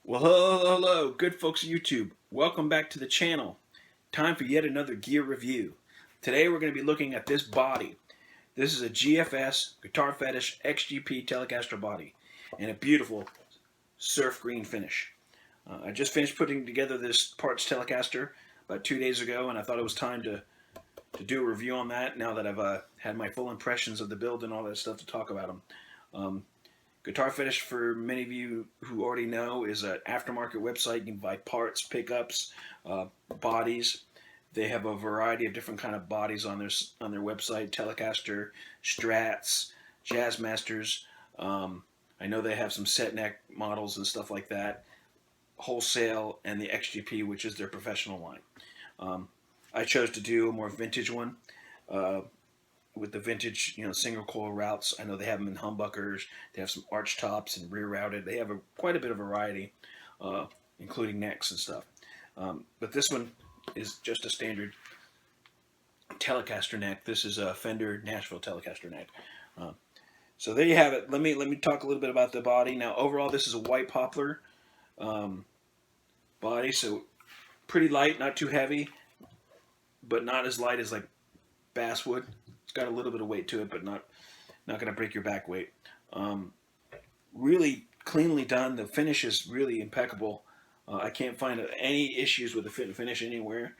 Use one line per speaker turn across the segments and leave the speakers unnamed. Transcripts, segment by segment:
Well, hello, good folks of YouTube. Welcome back to the channel. Time for yet another gear review. Today we're going to be looking at this body. This is a GfS Guitar Fetish XGP Telecaster body in a beautiful surf green finish. I just finished putting together this parts Telecaster about 2 days ago, and I thought it was time to do a review on that now that I've had my full impressions of the build and all that stuff to talk about them. Guitar Fetish, for many of you who already know, is an aftermarket website. You can buy parts, pickups, bodies. They have a variety of different kind of bodies on their website: Telecaster, Strats, Jazzmasters. I know they have some set neck models and stuff like that. Wholesale and the XGP, which is their professional line. I chose to do a more vintage one. With the vintage, single coil routes. I know they have them in humbuckers. They have some arch tops and rear routed. They have quite a bit of variety, including necks and stuff. But this one is just a standard Telecaster neck. This is a Fender Nashville Telecaster neck. So there you have it. Let me talk a little bit about the body. Now, overall, this is a white poplar body, so pretty light, not too heavy, but not as light as like basswood. It's got a little bit of weight to it, but not going to break your back weight. Really cleanly done. The finish is really impeccable. I can't find any issues with the fit and finish anywhere.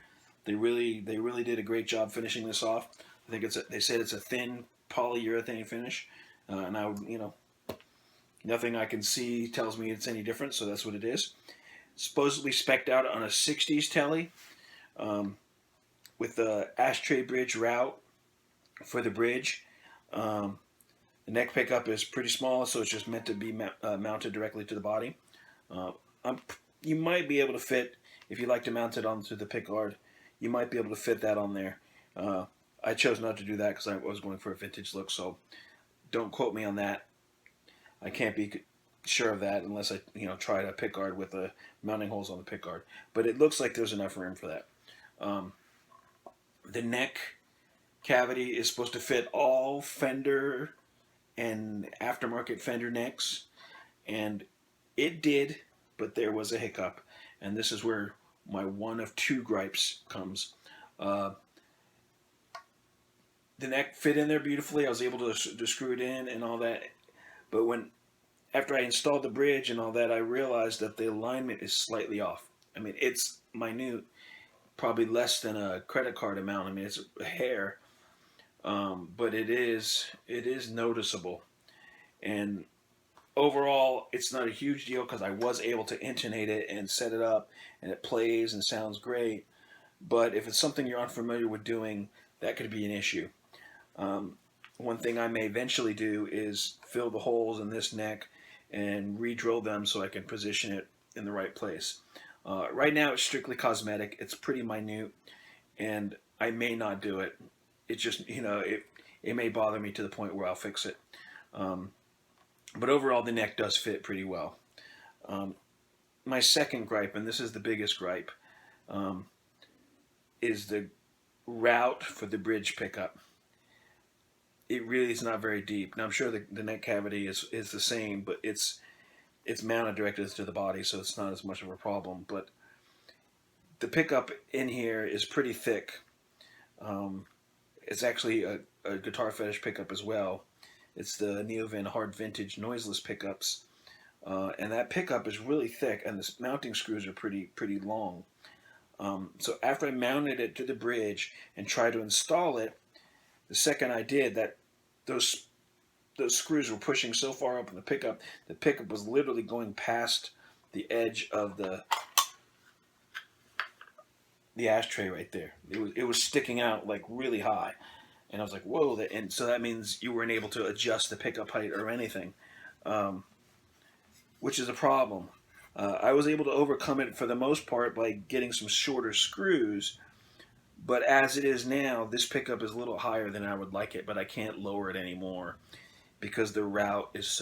They really did a great job finishing this off. I think they said it's a thin polyurethane finish, and nothing I can see tells me it's any different. So that's what it is. Supposedly spec'd out on a '60s telly with the ashtray bridge route for the bridge. The neck pickup is pretty small, so it's just meant to be mounted directly to the body. You might be able to fit, if you like to mount it onto the pickguard, you might be able to fit that on there. I chose not to do that because I was going for a vintage look, so don't quote me on that. I can't be sure of that unless I try a pickguard with the mounting holes on the pickguard. But it looks like there's enough room for that. The neck cavity is supposed to fit all Fender and aftermarket Fender necks, and it did, but there was a hiccup, and this is where my one of two gripes comes. The neck fit in there beautifully. I was able to screw it in and all that, but after I installed the bridge and all that, I realized that the alignment is slightly off. I mean, it's minute, probably less than a credit card amount. I mean, it's a hair, but it is noticeable. And overall, it's not a huge deal because I was able to intonate it and set it up, and it plays and sounds great. But if it's something you're unfamiliar with doing, that could be an issue. One thing I may eventually do is fill the holes in this neck and re-drill them so I can position it in the right place. Right now, it's strictly cosmetic. It's pretty minute, and I may not do it. It just, it may bother me to the point where I'll fix it. But overall, the neck does fit pretty well. My second gripe, and this is the biggest gripe, is the route for the bridge pickup. It really is not very deep. Now, I'm sure the neck cavity is the same, but it's mounted directly to the body, so it's not as much of a problem. But the pickup in here is pretty thick. It's actually a Guitar Fetish pickup as well. It's the Neovan Hard Vintage noiseless pickups, and that pickup is really thick, and the mounting screws are pretty long. So after I mounted it to the bridge and tried to install it, the second I did that, those screws were pushing so far up in the pickup was literally going past the edge of the ashtray right there. It was sticking out like really high, and I was like, whoa! And so that means you weren't able to adjust the pickup height or anything, which is a problem. I was able to overcome it for the most part by getting some shorter screws. But as it is now, this pickup is a little higher than I would like it, but I can't lower it anymore because the route is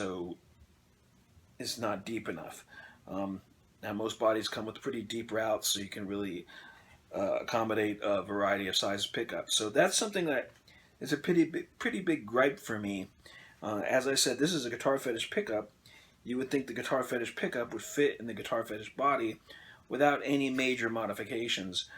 not deep enough. Now, most bodies come with pretty deep routes, so you can really accommodate a variety of size pickups. So that's something that is a pretty big gripe for me. As I said, this is a Guitar Fetish pickup. you would think the Guitar Fetish pickup would fit in the Guitar Fetish body without any major modifications.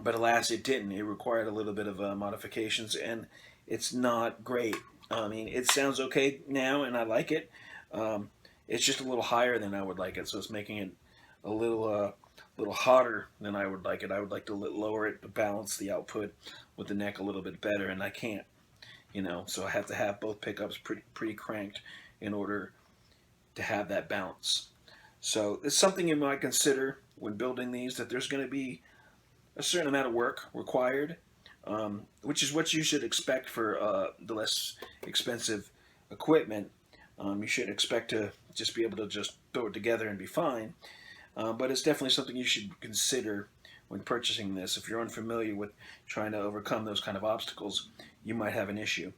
But alas, it didn't. It required a little bit of modifications, and it's not great. I mean, it sounds okay now, and I like it. It's just a little higher than I would like it, so it's making it a little hotter than I would like it. I would like to lower it to balance the output with the neck a little bit better, and I can't. So I have to have both pickups pretty cranked in order to have that balance. So it's something you might consider when building these, that there's going to be a certain amount of work required, which is what you should expect for the less expensive equipment. You shouldn't expect to just be able to just throw it together and be fine, but it's definitely something you should consider when purchasing this. If you're unfamiliar with trying to overcome those kind of obstacles, you might have an issue.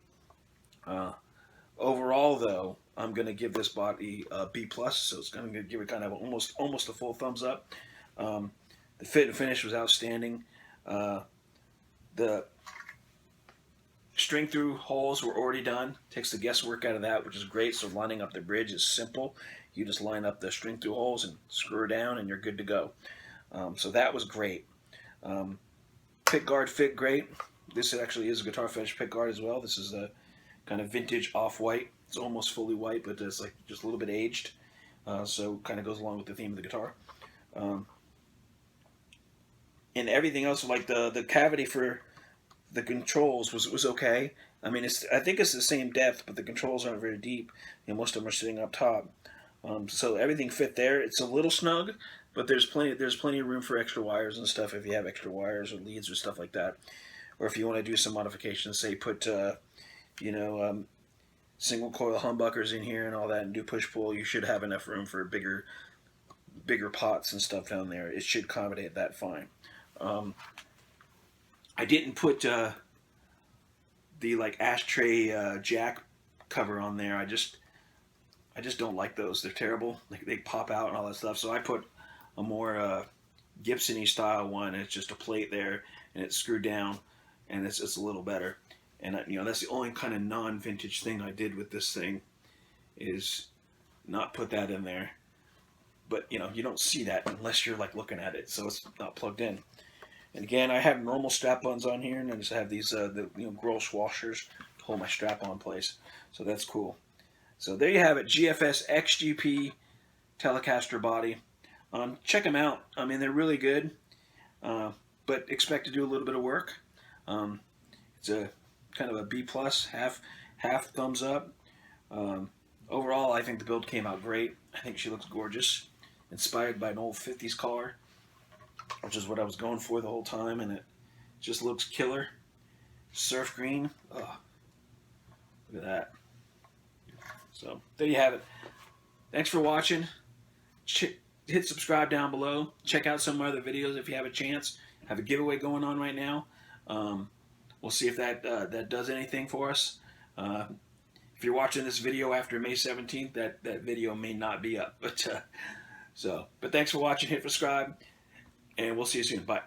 Overall, though, I'm going to give this body a B+, so it's going to give it kind of almost a full thumbs up. The fit and finish was outstanding. The string through holes were already done. Takes the guesswork out of that, which is great. So lining up the bridge is simple. You just line up the string through holes and screw her down, and you're good to go. So that was great. Pickguard fit great. This actually is a Guitar Fetish pickguard as well. This is a kind of vintage off-white. It's almost fully white, but it's like just a little bit aged. So kind of goes along with the theme of the guitar. And everything else, like the cavity for the controls was okay. I mean, I think it's the same depth, but the controls aren't very deep, and most of them are sitting up top. So everything fit there. It's a little snug, but there's plenty of room for extra wires and stuff if you have extra wires or leads or stuff like that. Or if you want to do some modifications, say put single coil humbuckers in here and all that, and do push pull, you should have enough room for bigger pots and stuff down there. It should accommodate that fine. I didn't put the like ashtray jack cover on there. I just don't like those. They're terrible. They pop out and all that stuff. So I put a more Gibson-y style one. And it's just a plate there, and it's screwed down, and it's a little better. And that's the only kind of non-vintage thing I did with this thing, is not put that in there. But you don't see that unless you're like looking at it, so it's not plugged in. And again, I have normal strap-ons on here, and I just have these Grolsch washers to hold my strap-on place. So that's cool. So there you have it, GfS XGP Telecaster body. Check them out. I mean, they're really good, but expect to do a little bit of work. It's a kind of a B+, half thumbs up. Overall, I think the build came out great. I think she looks gorgeous, inspired by an old 50s car, which is what I was going for the whole time, and it just looks killer. Surf green. Oh, look at that. So there you have it. Thanks for watching. Hit subscribe down below. Check out some of my other videos if you have a chance. I have a giveaway going on right now. We'll see if that does anything for us. If you're watching this video after May 17th, that video may not be up. But thanks for watching. Hit subscribe, and we'll see you soon. Bye.